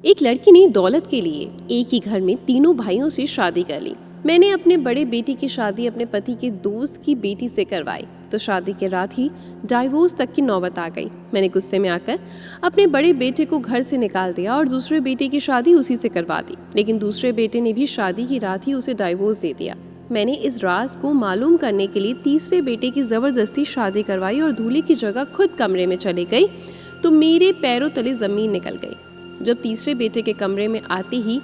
एक लड़की ने दौलत के लिए एक ही घर में तीनों भाइयों से शादी कर ली। मैंने अपने बड़े बेटी की शादी अपने पति के दोस्त की बेटी से करवाई तो शादी के रात ही डाइवोर्स तक की नौबत आ गई। मैंने गुस्से में आकर अपने बड़े बेटे को घर से निकाल दिया और दूसरे बेटे की शादी उसी से करवा दी, लेकिन दूसरे बेटे ने भी शादी की रात ही उसे डाइवोर्स दे दिया। मैंने इस राज को मालूम करने के लिए तीसरे बेटे की जबरदस्ती शादी करवाई और दूल्हे की जगह खुद कमरे में चली गई तो मेरे पैरों तले जमीन निकल गई। जब तीसरे बेटे के कमरे में आते ही,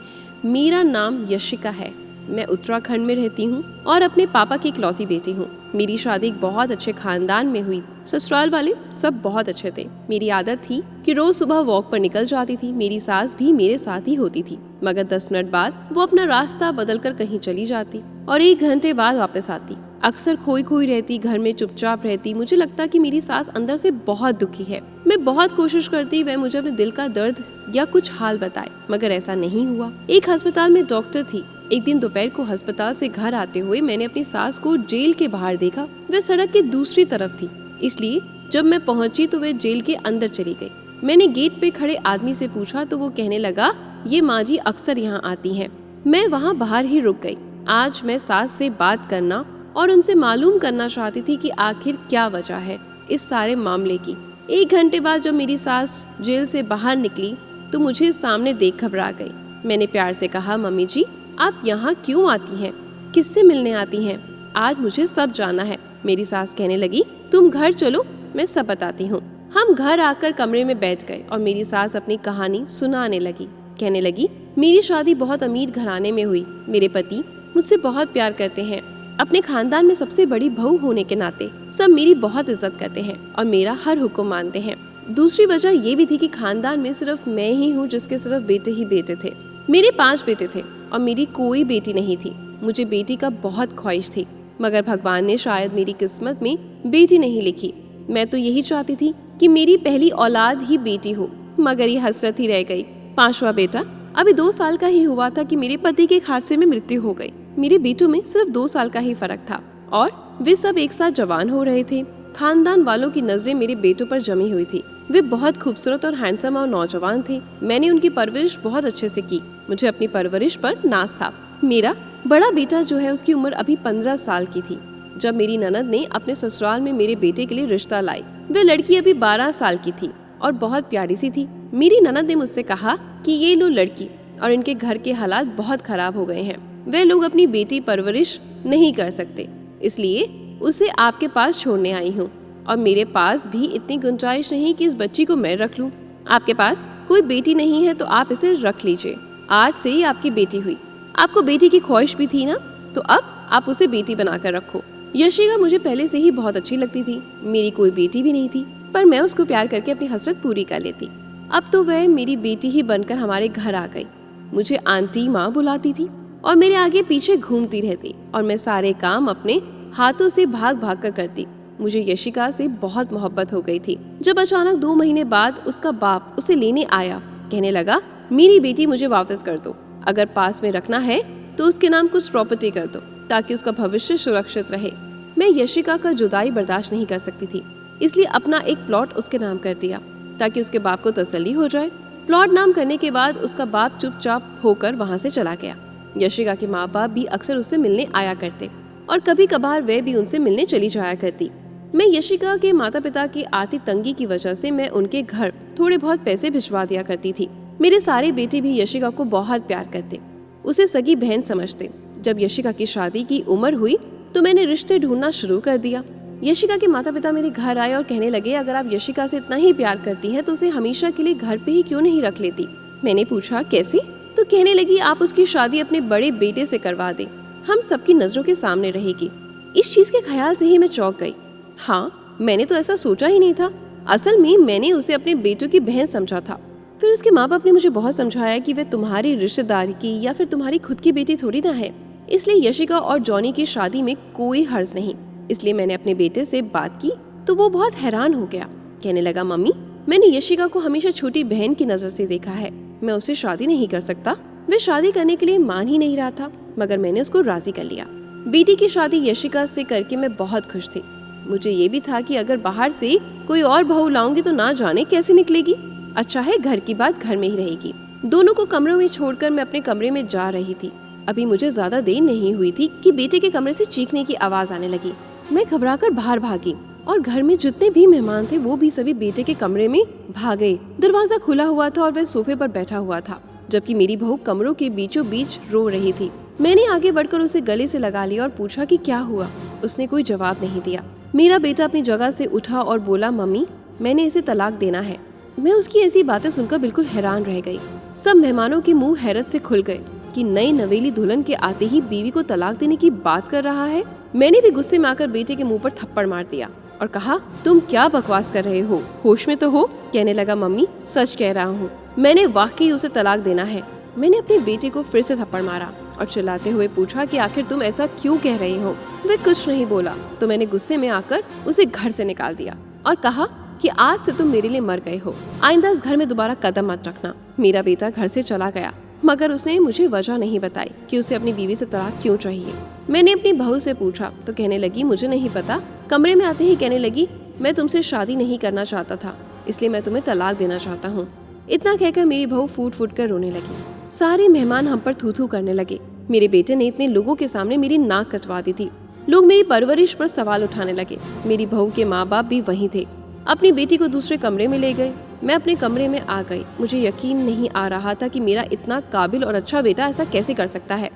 मेरा नाम यशिका है, मैं उत्तराखंड में रहती हूँ और अपने पापा की इकलौती बेटी हूँ। मेरी शादी एक बहुत अच्छे खानदान में हुई। ससुराल वाले सब बहुत अच्छे थे। मेरी आदत थी कि रोज सुबह वॉक पर निकल जाती थी। मेरी सास भी मेरे साथ ही होती थी, मगर 10 मिनट बाद वो अपना रास्ता बदलकर कहीं चली जाती और 1 घंटे बाद वापस आती। अक्सर खोई खोई रहती, घर में चुपचाप रहती। मुझे लगता कि मेरी सास अंदर से बहुत दुखी है। मैं बहुत कोशिश करती वह मुझे अपने दिल का दर्द या कुछ हाल बताए, मगर ऐसा नहीं हुआ। एक अस्पताल में डॉक्टर थी। एक दिन दोपहर को अस्पताल से घर आते हुए मैंने अपनी सास को जेल के बाहर देखा। वह सड़क की दूसरी तरफ थी, इसलिए जब मैं पहुंची तो वह जेल के अंदर चली गई। मैंने गेट पे खड़े आदमी से पूछा तो वो कहने लगा, ये माँ जी अक्सर यहाँ आती हैं। मैं वहाँ बाहर ही रुक गई। आज मैं सास से बात करना और उनसे मालूम करना चाहती थी कि आखिर क्या वजह है इस सारे मामले की। 1 घंटे बाद जब मेरी सास जेल से बाहर निकली तो मुझे सामने देख घबरा गई। मैंने प्यार से कहा, मम्मी जी आप यहाँ क्यों आती हैं? किससे मिलने आती हैं? आज मुझे सब जानना है। मेरी सास कहने लगी, तुम घर चलो, मैं सब बताती हूँ। हम घर आकर कमरे में बैठ गए और मेरी सास अपनी कहानी सुनाने लगी। कहने लगी, मेरी शादी बहुत अमीर घराने में हुई। मेरे पति मुझसे बहुत प्यार करते हैं। अपने खानदान में सबसे बड़ी बहू होने के नाते सब मेरी बहुत इज्जत करते हैं और मेरा हर हुक्म मानते हैं। दूसरी वजह ये भी थी कि खानदान में सिर्फ मैं ही हूँ जिसके सिर्फ बेटे ही बेटे थे। मेरे 5 बेटे थे और मेरी कोई बेटी नहीं थी। मुझे बेटी का बहुत ख्वाहिश थी, मगर भगवान ने शायद मेरी किस्मत में बेटी नहीं लिखी। मैं तो यही चाहती थी कि मेरी पहली औलाद ही बेटी हो, मगर ये हसरत ही रह गई। 5वां बेटा अभी 2 साल का ही हुआ था कि मेरे पति के हादसे में मृत्यु हो गई। मेरे बेटों में सिर्फ 2 साल का ही फर्क था और वे सब एक साथ जवान हो रहे थे। खानदान वालों की नजरें मेरे बेटों पर जमी हुई थी। वे बहुत खूबसूरत और हैंडसम और नौजवान थे। मैंने उनकी परवरिश बहुत अच्छे से की। मुझे अपनी परवरिश पर नाज था। मेरा बड़ा बेटा जो है उसकी उम्र अभी 15 साल की थी जब मेरी ननद ने अपने ससुराल में मेरे बेटे के लिए रिश्ता लाई। वह लड़की अभी 12 साल की थी और बहुत प्यारी सी थी। मेरी ननद ने मुझसे कहा कि ये लो लड़की, और इनके घर के हालात बहुत खराब हो गए हैं। वे लोग अपनी बेटी परवरिश नहीं कर सकते, इसलिए उसे आपके पास छोड़ने आई हूँ। और मेरे पास भी इतनी गुंजाइश नहीं कि इस बच्ची को मैं रख लूँ। आपके पास कोई बेटी नहीं है तो आप इसे रख लीजिए। आज से ही आपकी बेटी हुई। आपको बेटी की ख्वाहिश भी थी ना, तो अब आप उसे बेटी बनाकर रखो। यशिका मुझे पहले से ही बहुत अच्छी लगती थी। मेरी कोई बेटी भी नहीं थी, पर मैं उसको प्यार करके अपनी हसरत पूरी कर लेती। अब तो वह मेरी बेटी ही बनकर हमारे घर आ गई। मुझे आंटी माँ बुलाती थी और मेरे आगे पीछे घूमती रहती और मैं सारे काम अपने हाथों से भाग भाग कर करती। मुझे यशिका से बहुत मोहब्बत हो गई थी। जब अचानक 2 महीने बाद उसका बाप उसे लेने आया, कहने लगा, मेरी बेटी मुझे वापस कर दो। अगर पास में रखना है तो उसके नाम कुछ प्रॉपर्टी कर दो ताकि उसका भविष्य सुरक्षित रहे। मैं यशिका का जुदाई बर्दाश्त नहीं कर सकती थी, इसलिए अपना एक प्लॉट उसके नाम कर दिया ताकि उसके बाप को तसल्ली हो जाए। प्लॉट नाम करने के बाद उसका बाप चुपचाप होकर वहाँ से चला गया। यशिका के माँ बाप भी अक्सर उससे मिलने आया करते और कभी कभार वह भी उनसे मिलने चली जाया करती। मैं यशिका के माता पिता की आर्थिक तंगी की वजह से मैं उनके घर थोड़े बहुत पैसे भिजवा दिया करती थी। मेरे सारे बेटे भी यशिका को बहुत प्यार करते, उसे सगी बहन समझते। जब यशिका की शादी की उम्र हुई तो मैंने रिश्ते ढूंढना शुरू कर दिया। यशिका के माता पिता मेरे घर आए और कहने लगे, अगर आप यशिका से इतना ही प्यार करती हैं तो उसे हमेशा के लिए घर पे ही क्यों नहीं रख लेती। मैंने पूछा, कैसे? तो कहने लगी, आप उसकी शादी अपने बड़े बेटे से करवा दें, हम सबकी नजरों के सामने रहेगी। इस चीज के ख्याल से ही मैं चौंक गई। हाँ, मैंने तो ऐसा सोचा ही नहीं था। असल में मैंने उसे अपने बेटों की बहन समझा था। फिर उसके माँ बाप ने मुझे बहुत समझाया कि वह तुम्हारी रिश्तेदारी की या फिर तुम्हारी खुद की बेटी थोड़ी ना है, इसलिए यशिका और जॉनी की शादी में कोई हर्ज नहीं। इसलिए मैंने अपने बेटे से बात की तो वो बहुत हैरान हो गया। कहने लगा, मम्मी मैंने यशिका को हमेशा छोटी बहन की नजर से देखा है, मैं उससे शादी नहीं कर सकता। वह शादी करने के लिए मान ही नहीं रहा था, मगर मैंने उसको राजी कर लिया। बेटी की शादी यशिका से करके मैं बहुत खुश थी। मुझे ये भी था कि अगर बाहर से कोई और बहू लाऊंगी तो ना जाने कैसे निकलेगी। अच्छा है घर की बात घर में ही रहेगी। दोनों को कमरों में छोड़कर मैं अपने कमरे में जा रही थी। अभी मुझे ज्यादा देर नहीं हुई थी कि बेटे के कमरे से चीखने की आवाज आने लगी। मैं घबराकर बाहर भागी और घर में जितने भी मेहमान थे वो भी सभी बेटे के कमरे में भाग गए। दरवाजा खुला हुआ था और वह सोफे पर बैठा हुआ था, जबकि मेरी बहू कमरों के बीचों बीच रो रही थी। मैंने आगे बढ़कर उसे गले से लगा लिया और पूछा कि क्या हुआ। उसने कोई जवाब नहीं दिया। मेरा बेटा अपनी जगह से उठा और बोला, मम्मी मैंने इसे तलाक देना है। मैं उसकी ऐसी बातें सुनकर बिल्कुल हैरान रह गई। सब मेहमानों के मुंह हैरत से खुल गए कि नई नवेली दुल्हन के आते ही बीवी को तलाक देने की बात कर रहा है। मैंने भी गुस्से में आकर बेटे के मुंह पर थप्पड़ मार दिया और कहा, तुम क्या बकवास कर रहे हो, होश में तो हो। कहने लगा, मम्मी सच कह रहा हूँ, मैंने वाकई उसे तलाक देना है। मैंने अपने बेटे को फिर से थप्पड़ मारा और चिल्लाते हुए पूछा कि आखिर तुम ऐसा क्यों कह रहे हो। वह कुछ नहीं बोला तो मैंने गुस्से में आकर उसे घर से निकाल दिया और कहा कि आज से तुम मेरे लिए मर गए हो, आइंदा इस घर में दोबारा कदम मत रखना। मेरा बेटा घर से चला गया, मगर उसने मुझे वजह नहीं बताई कि उसे अपनी बीवी से तलाक क्यों चाहिए। मैंने अपनी बहू से पूछा तो कहने लगी, मुझे नहीं पता। कमरे में आते ही कहने लगी, मैं तुमसे शादी नहीं करना चाहता था, इसलिए मैं तुम्हें तलाक देना चाहता हूँ। इतना कहकर मेरी बहू फूट फूट कर रोने लगी। सारे मेहमान हम पर थू थू करने लगे। मेरे बेटे ने इतने लोगों के सामने मेरी नाक कटवा दी थी। लोग मेरी परवरिश पर सवाल उठाने लगे। मेरी बहू के माँ बाप भी वहीं थे। अपनी बेटी को दूसरे कमरे में ले गए। मैं अपने कमरे में आ गई। मुझे यकीन नहीं आ रहा था कि मेरा इतना काबिल और अच्छा बेटा ऐसा कैसे कर सकता है।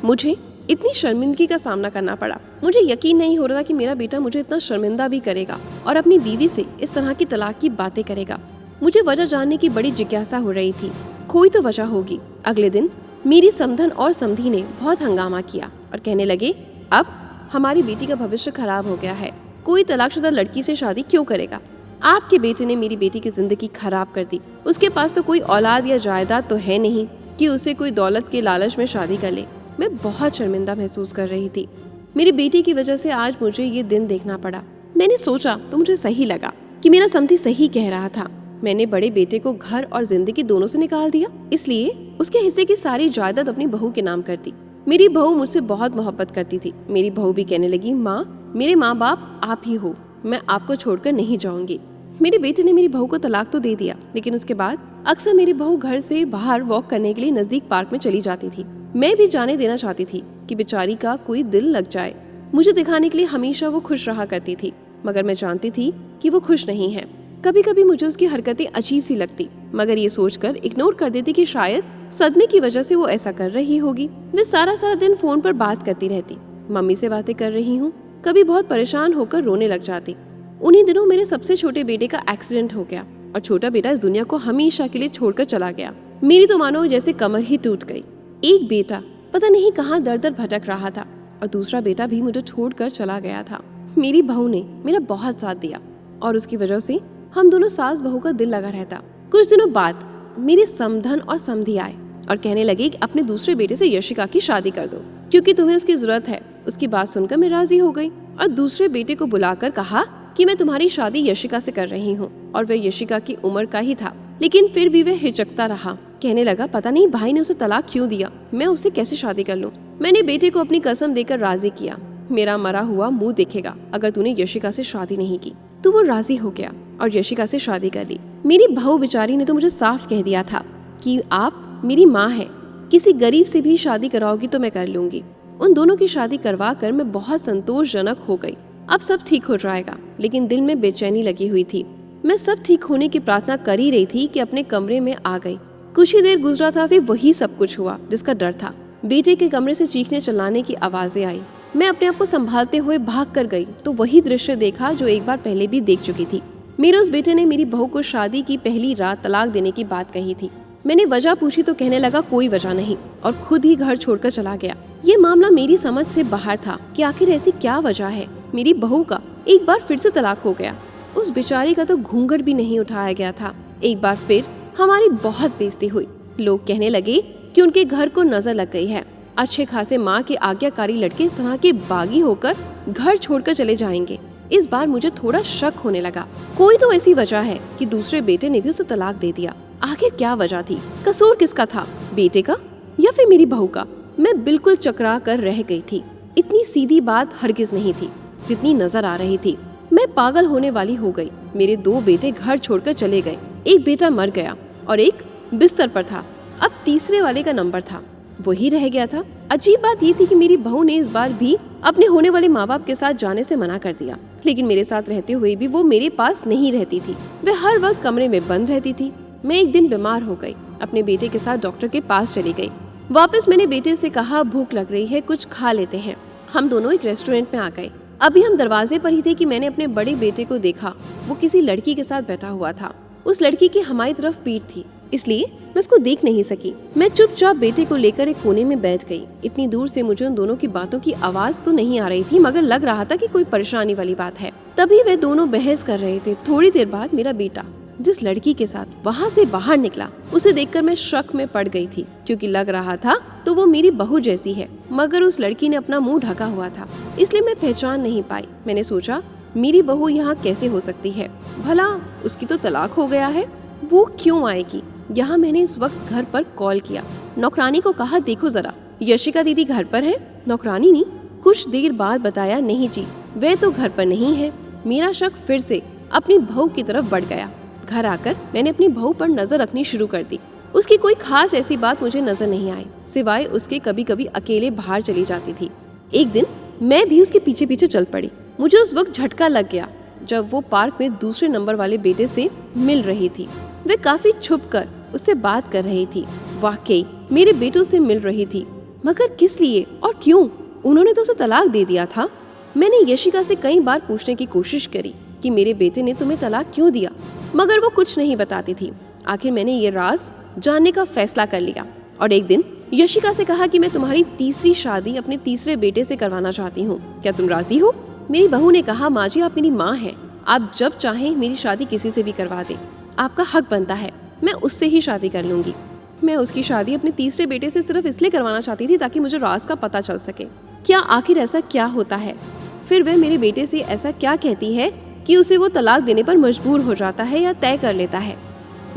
मुझे इतनी शर्मिंदगी का सामना करना पड़ा। मुझे यकीन नहीं हो रहा था कि मेरा बेटा मुझे इतना शर्मिंदा भी करेगा और अपनी बीवी से इस तरह की तलाक की बातें करेगा। मुझे वजह जानने की बड़ी जिज्ञासा हो रही थी। कोई तो वजह होगी। अगले दिन मेरी समधन और समधी ने बहुत हंगामा किया और कहने लगे, अब हमारी बेटी का भविष्य खराब हो गया है, कोई तलाकशुदा लड़की से शादी क्यों करेगा। आपके बेटे ने मेरी बेटी की जिंदगी खराब कर दी। उसके पास तो कोई औलाद या जायदाद तो है नहीं कि उसे कोई दौलत के लालच में शादी कर ले। मैं बहुत शर्मिंदा महसूस कर रही थी। मेरी बेटी की वजह से आज मुझे ये दिन देखना पड़ा। मैंने सोचा तो मुझे सही लगा कि मेरा समधी सही कह रहा था। मैंने बड़े बेटे को घर और जिंदगी दोनों से निकाल दिया, इसलिए उसके हिस्से की सारी जायदाद अपनी बहू के नाम कर दी। मेरी बहू मुझसे बहुत मोहब्बत करती थी। मेरी बहू भी कहने लगी, माँ मेरे माँ बाप आप ही हो, मैं आपको छोड़कर नहीं जाऊंगी। मेरे बेटे ने मेरी बहू को तलाक तो दे दिया, लेकिन उसके बाद अक्सर मेरी बहू घर से बाहर वॉक करने के लिए नजदीक पार्क में चली जाती थी। मैं भी जाने देना चाहती थी कि बेचारी का कोई दिल लग जाए। मुझे दिखाने के लिए हमेशा वो खुश रहा करती थी, मगर मैं जानती थी कि वो खुश नहीं है। कभी कभी मुझे उसकी हरकतें अजीब सी लगती, मगर ये सोचकर इग्नोर कर देती कि शायद सदमे की वजह से वो ऐसा कर रही होगी। वे सारा सारा दिन फोन पर बात करती रहती। मम्मी से बातें कर रही हूँ, कभी बहुत परेशान होकर रोने लग जाती। उन्हीं दिनों मेरे सबसे छोटे बेटे का एक्सीडेंट हो गया और छोटा बेटा इस दुनिया को हमेशा के लिए छोड़कर चला गया। मेरी तो मानो जैसे कमर ही टूट गई। एक बेटा पता नहीं कहाँ दर दर भटक रहा था और दूसरा बेटा भी मुझे छोड़कर चला गया था। मेरी बहू ने मेरा बहुत साथ दिया और उसकी वजह से हम दोनों सास बहू का दिल लगा रहता। कुछ दिनों बाद मेरे समधन और समधी आए और कहने लगे कि अपने दूसरे बेटे से यशिका की शादी कर दो, क्योंकि तुम्हें उसकी जरूरत है। उसकी बात सुनकर मैं राजी हो गई और दूसरे बेटे को बुलाकर कहा कि मैं तुम्हारी शादी यशिका से कर रही हूँ। और वह यशिका की उम्र का ही था, लेकिन फिर भी वह हिचकता रहा। कहने लगा, पता नहीं भाई ने उसे तलाक क्यों दिया, मैं उससे कैसे शादी कर लूं। मैंने बेटे को अपनी कसम देकर राजी किया, मेरा मरा हुआ मुंह दिखेगा अगर तूने यशिका से शादी नहीं की। तो वो राजी हो गया और यशिका से शादी कर ली। मेरी बहू बेचारी ने तो मुझे साफ कह दिया था कि आप मेरी माँ है, किसी गरीब से भी शादी कराओगी तो मैं कर लूंगी। उन दोनों की शादी करवा कर मैं बहुत संतोषजनक हो गई। अब सब ठीक हो जाएगा, लेकिन दिल में बेचैनी लगी हुई थी। मैं सब ठीक होने की प्रार्थना कर ही रही थी कि अपने कमरे में आ गई। कुछ ही देर गुजरा था फिर वही सब कुछ हुआ जिसका डर था। बेटे के कमरे से चीखने चिल्लाने की आवाजें आई। मैं अपने आप को संभालते हुए भाग कर गई तो वही दृश्य देखा जो एक बार पहले भी देख चुकी थी। मेरे उस बेटे ने मेरी बहू को शादी की पहली रात तलाक देने की बात कही थी। मैंने वजह पूछी तो कहने लगा कोई वजह नहीं और खुद ही घर छोड़कर चला गया। ये मामला मेरी समझ से बाहर था कि आखिर ऐसी क्या वजह है। मेरी बहू का एक बार फिर से तलाक हो गया, उस बेचारी का तो घूंघट भी नहीं उठाया गया था। एक बार फिर हमारी बहुत बेइज्जती हुई। लोग कहने लगे कि उनके घर को नजर लग गई है। अच्छे खासे माँ के आज्ञाकारी लड़के इस तरह के बागी होकर घर छोड़कर चले जाएंगे। इस बार मुझे थोड़ा शक होने लगा। कोई तो ऐसी वजह है कि दूसरे बेटे ने भी उसे तलाक दे दिया। आखिर क्या वजह थी? कसूर किसका था, बेटे का या फिर मेरी बहू का? मैं बिल्कुल चकरा कर रह गई थी। इतनी सीधी बात हरगिज नहीं थी जितनी नजर आ रही थी। मैं पागल होने वाली हो गई। मेरे दो बेटे घर छोड़कर चले गए। एक बेटा मर गया और एक बिस्तर पर था। अब तीसरे वाले का नंबर था, वही रह गया था। अजीब बात ये थी कि मेरी बहू ने इस बार भी अपने होने वाले माँ बाप के साथ जाने से मना कर दिया, लेकिन मेरे साथ रहते हुए भी वो मेरे पास नहीं रहती थी। वह हर वक्त कमरे में बंद रहती थी। मैं एक दिन बीमार हो गई, अपने बेटे के साथ डॉक्टर के पास चली गई। वापस मैंने बेटे से कहा, भूख लग रही है, कुछ खा लेते हैं। हम दोनों एक रेस्टोरेंट में आ गए। अभी हम दरवाजे पर ही थे कि मैंने अपने बड़े बेटे को देखा। वो किसी लड़की के साथ बैठा हुआ था। उस लड़की की हमारी तरफ पीठ थी, इसलिए मैं उसको देख नहीं सकी। मैं चुपचाप बेटे को लेकर एक कोने में बैठ गई। इतनी दूर से मुझे उन दोनों की बातों की आवाज तो नहीं आ रही थी, मगर लग रहा था कि कोई परेशानी वाली बात है। तभी वे दोनों बहस कर रहे थे। थोड़ी देर बाद मेरा बेटा जिस लड़की के साथ वहाँ से बाहर निकला, उसे देखकर मैं शक में पड़ गई थी, क्योंकि लग रहा था तो वो मेरी बहू जैसी है, मगर उस लड़की ने अपना मुंह ढका हुआ था, इसलिए मैं पहचान नहीं पाई। मैंने सोचा, मेरी बहू यहाँ कैसे हो सकती है? भला उसकी तो तलाक हो गया है, वो क्यों आएगी यहाँ? मैंने इस वक्त घर पर कॉल किया। नौकरानी को कहा, देखो जरा यशिका दीदी घर पर है? नौकरानी ने कुछ देर बाद बताया, नहीं जी, वे तो घर पर नहीं है। मेरा शक फिर से अपनी बहू की तरफ बढ़ गया। घर आकर मैंने अपनी बहू पर नजर रखनी शुरू कर दी। उसकी कोई खास ऐसी बात मुझे नजर नहीं आई, सिवाय उसके कभी कभी अकेले बाहर चली जाती थी। एक दिन मैं भी उसके पीछे पीछे चल पड़ी। मुझे उस वक्त झटका लग गया जब वो पार्क में दूसरे नंबर वाले बेटे से मिल रही थी। वे काफी छुप कर उससे बात कर रही थी। वाकई मेरे बेटों से मिल रही थी, मगर किस लिए और क्यों? उन्होंने तो उसे तलाक दे दिया था। मैंने यशिका से कई बार पूछने की कोशिश करी कि मेरे बेटे ने तुम्हें तलाक क्यों दिया, मगर वो कुछ नहीं बताती थी। आखिर मैंने ये राज जानने का फैसला कर लिया और एक दिन यशिका से कहा कि मैं तुम्हारी तीसरी शादी अपने तीसरे बेटे से करवाना चाहती हूँ, क्या तुम राजी हो? मेरी बहू ने कहा, माँ जी आप मेरी माँ हैं, आप जब चाहें मेरी शादी किसी से भी करवा दें, आपका हक बनता है, मैं उससे ही शादी कर लूंगी। मैं उसकी शादी अपने तीसरे बेटे से सिर्फ इसलिए करवाना चाहती थी ताकि मुझे राज का पता चल सके। क्या आखिर ऐसा क्या होता है? फिर वह मेरे बेटे से ऐसा क्या कहती है कि उसे वो तलाक देने पर मजबूर हो जाता है या तय कर लेता है?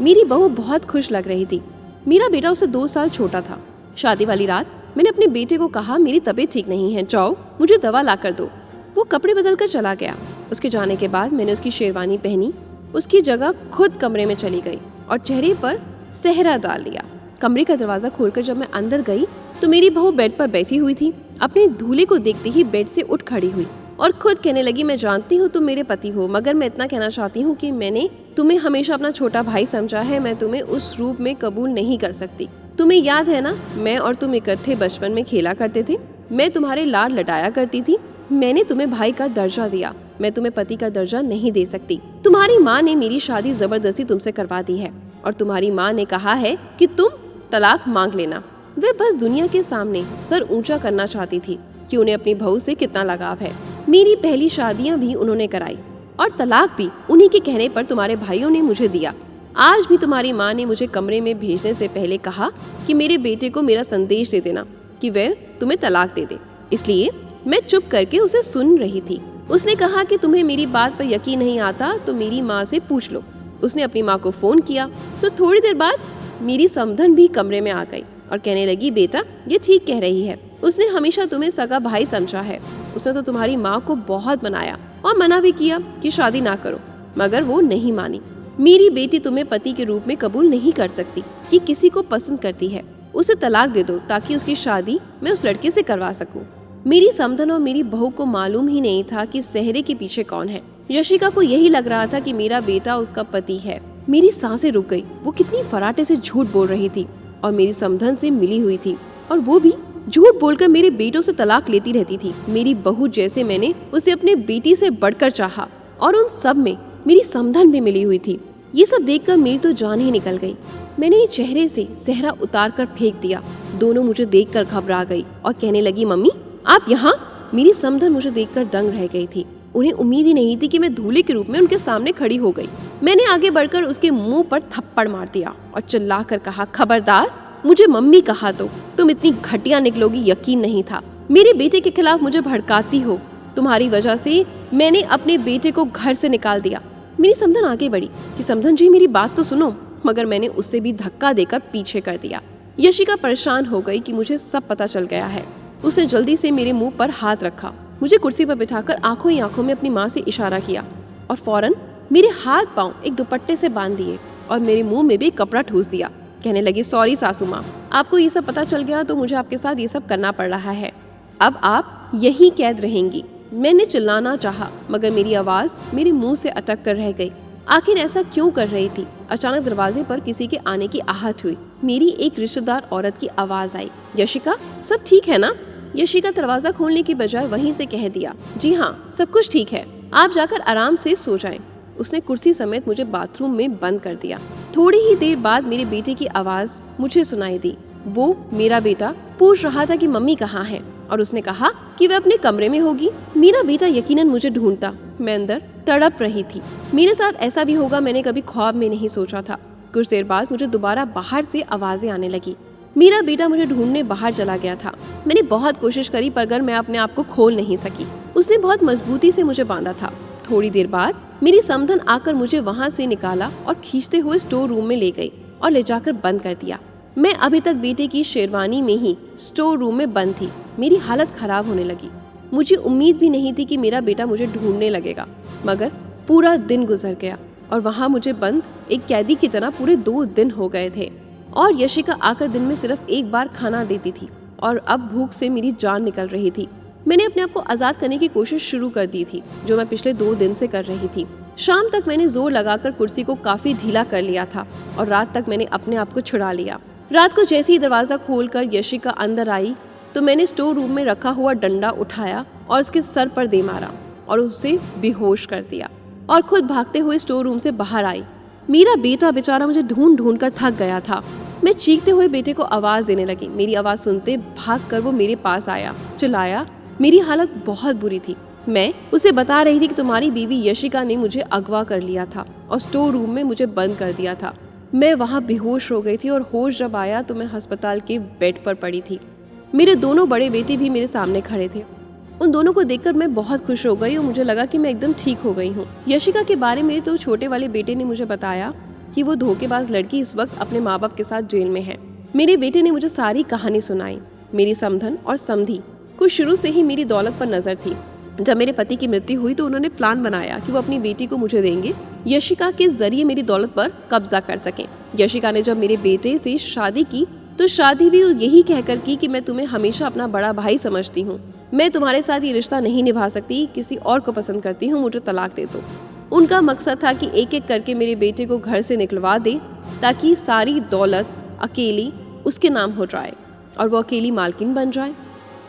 मेरी बहू बहुत खुश लग रही थी। मेरा बेटा उसे 2 साल छोटा था। शादी वाली रात मैंने अपने बेटे को कहा, मेरी तबीयत ठीक नहीं है, जाओ मुझे दवा ला कर दो। वो कपड़े बदल कर चला गया। उसके जाने के बाद मैंने उसकी शेरवानी पहनी, उसकी जगह खुद कमरे में चली गई और चेहरे पर सेहरा डाल लिया। कमरे का दरवाजा खोलकर जब मैं अंदर गई तो मेरी बहू बेड पर बैठी हुई थी। अपने दूल्हे को देखते ही बेड से उठ खड़ी हुई और खुद कहने लगी, मैं जानती हूँ तुम मेरे पति हो, मगर मैं इतना कहना चाहती हूँ कि मैंने तुम्हें हमेशा अपना छोटा भाई समझा है। मैं तुम्हें उस रूप में कबूल नहीं कर सकती। तुम्हें याद है ना, मैं और तुम इकट्ठे बचपन में खेला करते थे, मैं तुम्हारे लाड लटाया करती थी। मैंने तुम्हें भाई का दर्जा दिया, मैं तुम्हें पति का दर्जा नहीं दे सकती। तुम्हारी माँ ने मेरी शादी जबरदस्ती तुमसे करवा दी है और तुम्हारी माँ ने कहा है कि तुम तलाक मांग लेना। वे बस दुनिया के सामने सर ऊंचा करना चाहती थी कि उन्हें अपनी बहू से कितना लगाव है। मेरी पहली शादियां भी उन्होंने कराई और तलाक भी उन्हीं के कहने पर तुम्हारे भाइयों ने मुझे दिया। आज भी तुम्हारी माँ ने मुझे कमरे में भेजने से पहले कहा कि मेरे बेटे को मेरा संदेश दे देना कि वह तुम्हें तलाक दे दे। इसलिए मैं चुप करके उसे सुन रही थी। उसने कहा कि तुम्हें मेरी बात पर यकीन नहीं आता तो मेरी माँ से पूछ लो। उसने अपनी माँ को फोन किया तो थोड़ी देर बाद मेरी समधन भी कमरे में आ गई और कहने लगी, बेटा ये ठीक कह रही है, उसने हमेशा तुम्हें सगा भाई समझा है। उसने तो तुम्हारी माँ को बहुत मनाया और मना भी किया कि शादी ना करो, मगर वो नहीं मानी। मेरी बेटी तुम्हें पति के रूप में कबूल नहीं कर सकती, ये किसी को पसंद करती है। उसे तलाक दे दो ताकि उसकी शादी मैं उस लड़के से करवा सकूं। मेरी समधन और मेरी बहू को मालूम ही नहीं था कि सेहरे के पीछे कौन है। यशिका को यही लग रहा था कि मेरा बेटा उसका पति है। मेरी सांसें रुक गई। वो कितनी फराटे से झूठ बोल रही थी और मेरी समधन से मिली हुई थी और वो भी झूठ बोलकर मेरे बेटों से तलाक लेती रहती थी। मेरी बहू जैसे मैंने उसे अपने बेटी से बढ़कर चाहा और उन सब में मेरी समधन भी मिली हुई थी। ये सब देखकर मेरी तो जान ही निकल गई। मैंने चेहरे से सेहरा उतार कर फेंक दिया। दोनों मुझे देखकर घबरा गई और कहने लगी, मम्मी आप यहाँ? मेरी समधन मुझे देखकर दंग रह गई थी। उन्हें उम्मीद ही नहीं थी कि मैं दूल्हे के रूप में उनके सामने खड़ी हो गई। मैंने आगे बढ़कर उसके मुंह पर थप्पड़ मार दिया और चिल्लाकर कहा, खबरदार मुझे मम्मी कहा तो तुम इतनी घटिया निकलोगी यकीन नहीं था। मेरे बेटे के खिलाफ मुझे भड़काती हो। तुम्हारी वजह से मैंने अपने बेटे को घर से निकाल दिया। मेरी समधन आगे बढ़ी कि समधन जी मेरी बात तो सुनो, मगर मैंने उससे भी धक्का देकर पीछे कर दिया। यशिका परेशान हो गई कि मुझे सब पता चल गया है। उसने जल्दी से मेरे मुंह पर हाथ रखा, मुझे कुर्सी पर बिठाकर आंखों ही आंखों में अपनी माँ से इशारा किया और फौरन मेरे हाथ पांव एक दुपट्टे से बांध दिए और मेरे मुंह में भी कपड़ा ठूस दिया। कहने लगी, सॉरी सासू माँ, आपको ये सब पता चल गया तो मुझे आपके साथ ये सब करना पड़ रहा है। अब आप यहीं कैद रहेंगी। मैंने चिल्लाना चाहा मगर मेरी आवाज़ मेरे मुंह से अटक कर रह गई। आखिर ऐसा क्यों कर रही थी? अचानक दरवाजे पर किसी के आने की आहट हुई। मेरी एक रिश्तेदार औरत की आवाज़ आई, यशिका, सब ठीक है ना? यशिका दरवाज़ा खोलने की बजाय वहीं से कह दिया, जी हाँ, सब कुछ ठीक है, आप जाकर आराम से सो जाएं। उसने कुर्सी समेत मुझे बाथरूम में बंद कर दिया। थोड़ी ही देर बाद मेरे बेटे की आवाज़ मुझे सुनाई दी। वो मेरा बेटा पूछ रहा था कि मम्मी कहाँ है और उसने कहा कि वह अपने कमरे में होगी। मेरा बेटा यकीनन मुझे ढूंढता। मैं अंदर तड़प रही थी। मेरे साथ ऐसा भी होगा मैंने कभी ख्वाब में नहीं सोचा था। कुछ देर बाद मुझे दोबारा बाहर से आवाजें आने लगी। मेरा बेटा मुझे ढूंढने बाहर चला गया था। मैंने बहुत कोशिश करी पर मैं अपने आप को खोल नहीं सकी। उसने बहुत मजबूती से मुझे बांधा था। थोड़ी देर बाद मेरी समधन आकर मुझे वहाँ से निकाला और खींचते हुए स्टोर रूम में ले गई और ले जाकर बंद कर दिया। मैं अभी तक बेटे की शेरवानी में ही स्टोर रूम में बंद थी। मेरी हालत खराब होने लगी। मुझे उम्मीद भी नहीं थी कि मेरा बेटा मुझे ढूंढने लगेगा, मगर पूरा दिन गुजर गया और वहाँ मुझे बंद एक कैदी की तरह पूरे 2 दिन हो गए थे। और यशिका आकर दिन में सिर्फ एक बार खाना देती थी और अब भूख से मेरी जान निकल रही थी। मैंने अपने आप को आज़ाद करने की कोशिश शुरू कर दी थी, जो मैं पिछले 2 दिन से कर रही थी। शाम तक मैंने जोर लगाकर कुर्सी को काफ़ी ढीला कर लिया था और रात तक मैंने अपने आप को छुड़ा लिया। रात को जैसे ही दरवाज़ा खोलकर यशिका अंदर आई तो मैंने स्टोर रूम में रखा हुआ डंडा उठाया और उसके सर पर दे मारा और उसे बेहोश कर दिया और खुद भागते हुए स्टोर रूम से बाहर आई। मेरा बेटा बेचारा मुझे ढूंढ ढूंढ कर थक गया था। मैं चीखते हुए बेटे को आवाज़ देने लगी। मेरी आवाज़ सुनते भागकर वो मेरे पास आया, चिल्लाया। मेरी हालत बहुत बुरी थी। मैं उसे बता रही थी कि तुम्हारी बीवी यशिका ने मुझे अगवा कर लिया था और स्टोर रूम में मुझे बंद कर दिया था। मैं वहाँ बेहोश हो गई थी और होश जब आया तो मैं अस्पताल के बेड पर पड़ी थी। मेरे दोनों बड़े बेटे भी मेरे सामने खड़े थे। उन दोनों को देखकर मैं बहुत खुश हो गई और मुझे लगा कि मैं एकदम ठीक हो गई हूँ। यशिका के बारे में तो छोटे वाले बेटे ने मुझे बताया कि वो धोखेबाज लड़की इस वक्त अपने माँ बाप के साथ जेल में है। मेरे बेटे ने मुझे सारी कहानी सुनाई। मेरी समधन और समधी को शुरू से ही मेरी दौलत पर नजर थी। जब मेरे पति की मृत्यु हुई तो उन्होंने प्लान बनाया कि वो अपनी बेटी को मुझे देंगे, यशिका के जरिए मेरी दौलत पर कब्जा कर सकें। यशिका ने जब मेरे बेटे से शादी की तो शादी भी यही कहकर की कि मैं तुम्हें हमेशा अपना बड़ा भाई समझती हूँ, मैं तुम्हारे साथ ये रिश्ता नहीं निभा सकती, किसी और को पसंद करती हूँ, मुझे तलाक दे दो। उनका मकसद था कि एक एक करके मेरे बेटे को घर से निकलवा दे ताकि सारी दौलत अकेली उसके नाम हो जाए और वो अकेली मालकिन बन जाए।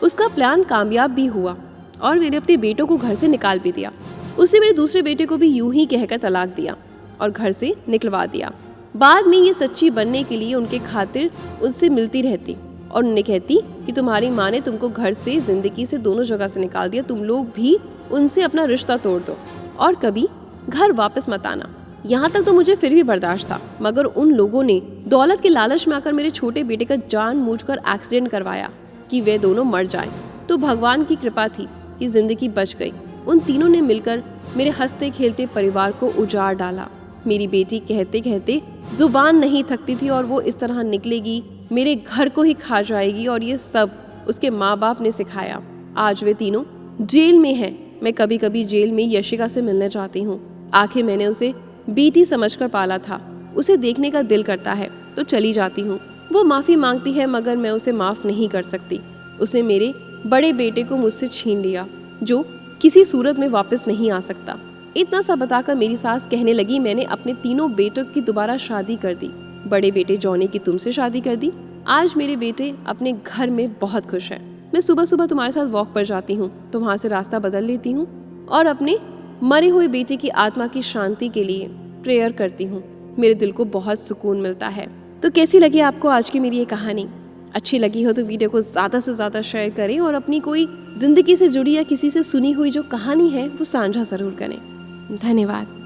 उसका प्लान कामयाब भी हुआ और मैंने अपने बेटों को घर से निकाल भी दिया। उसने मेरे दूसरे बेटे को भी यूं ही कहकर तलाक दिया और घर से निकलवा दिया। बाद में ये सच्ची बनने के लिए उनके खातिर उससे मिलती रहती और उन्हें कहती कि तुम्हारी माँ ने तुमको घर से, जिंदगी से, दोनों जगह से निकाल दिया, तुम लोग भी उनसे अपना रिश्ता तोड़ दो और कभी घर वापस मत आना। यहाँ तक तो मुझे फिर भी बर्दाश्त था, मगर उन लोगों ने दौलत के लालच में आकर मेरे छोटे बेटे का जानबूझकर एक्सीडेंट करवाया कि वे दोनों मर जाएं। तो भगवान की कृपा थी कि जिंदगी बच गई। उन तीनों ने मिलकर मेरे हंसते खेलते परिवार को उजाड़ डाला। मेरी बेटी कहते कहते जुबान नहीं थकती थी और वो इस तरह निकलेगी, मेरे घर को ही खा जाएगी, और ये सब उसके माँ बाप ने सिखाया। आज वे तीनों जेल में हैं। मैं कभी कभी जेल में यशिका से मिलने जाती हूँ। आखिर मैंने उसे बेटी समझकर पाला था, उसे देखने का दिल करता है तो चली जाती हूँ। वो माफ़ी मांगती है मगर मैं उसे माफ़ नहीं कर सकती। उसने मेरे बड़े बेटे को मुझसे छीन लिया जो किसी सूरत में वापस नहीं आ सकता। इतना सा बताकर मेरी सास कहने लगी, मैंने अपने तीनों बेटों की दोबारा शादी कर दी। बड़े बेटे जॉनी की तुमसे शादी कर दी। आज मेरे बेटे अपने घर में बहुत खुश है। मैं सुबह सुबह तुम्हारे साथ वॉक पर जाती हूँ तो वहाँ से रास्ता बदल लेती हूँ और अपने मरे हुए बेटे की आत्मा की शांति के लिए प्रेयर करती हूँ। मेरे दिल को बहुत सुकून मिलता है। तो कैसी लगी आपको आज की मेरी ये कहानी? अच्छी लगी हो तो वीडियो को ज़्यादा से ज़्यादा शेयर करें और अपनी कोई ज़िंदगी से जुड़ी या किसी से सुनी हुई जो कहानी है वो साझा ज़रूर करें। धन्यवाद।